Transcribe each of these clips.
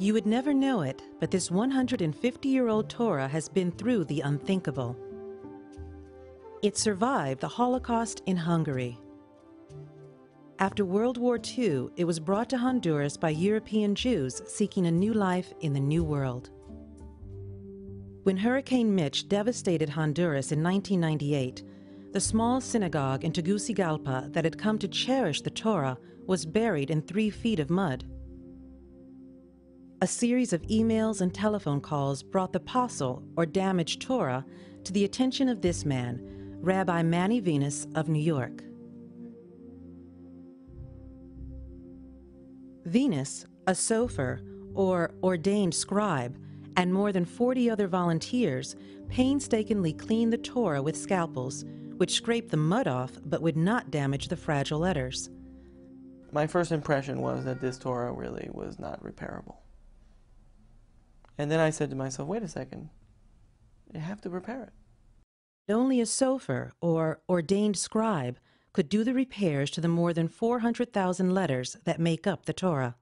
You would never know it, but this 150-year-old Torah has been through the unthinkable. It survived the Holocaust in Hungary. After World War II, it was brought to Honduras by European Jews seeking a new life in the New World. When Huracán Mitch devastated Honduras in 1998, the small synagogue in Tegucigalpa that had come to cherish the Torah was buried in 3 feet of mud. A series of emails and telephone calls brought the apostle, or damaged Torah, to the attention of this man, Rabí Manny Viñas of New York. Viñas, a sofer, or ordained scribe, and more than 40 other volunteers painstakingly cleaned the Torah with scalpels, which scraped the mud off but would not damage the fragile letters. My first impression was that this Torah really was not repairable. And then I said to myself, wait a second, you have to repair it. Only a sofer, or ordained scribe, could do the repairs to the more than 400,000 letters that make up the Torah.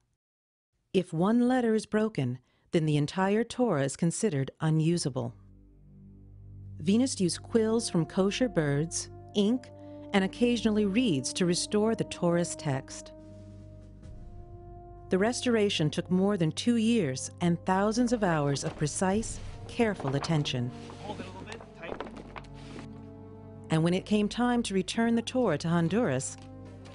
If one letter is broken, then the entire Torah is considered unusable. Viñas used quills from kosher birds, ink, and occasionally reeds to restore the Torah's text. The restoration took more than 2 years and thousands of hours of precise, careful attention. Hold it a little bit, tight. And when it came time to return the Torah to Honduras,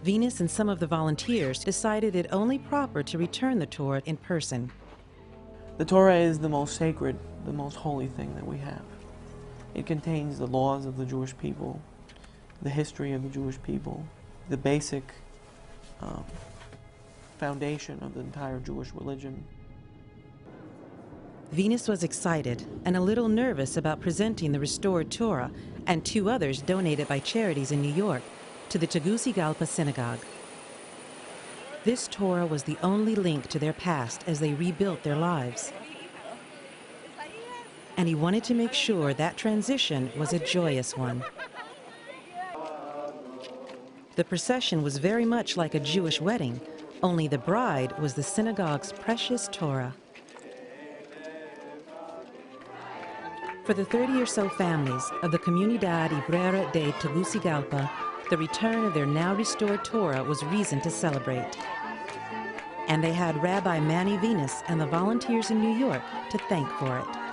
Viñas and some of the volunteers decided it only proper to return the Torah in person. The Torah is the most sacred, the most holy thing that we have. It contains the laws of the Jewish people, the history of the Jewish people, the basic foundation of the entire Jewish religion. Viñas was excited and a little nervous about presenting the restored Torah and 2 others donated by charities in New York to the Tegucigalpa synagogue. This Torah was the only link to their past as they rebuilt their lives. And he wanted to make sure that transition was a joyous one. The procession was very much like a Jewish wedding, only the bride was the synagogue's precious Torah. For the 30 or so families of the Comunidad Obrera de Tegucigalpa, the return of their now restored Torah was reason to celebrate. And they had Rabí Manny Viñas and the volunteers in New York to thank for it.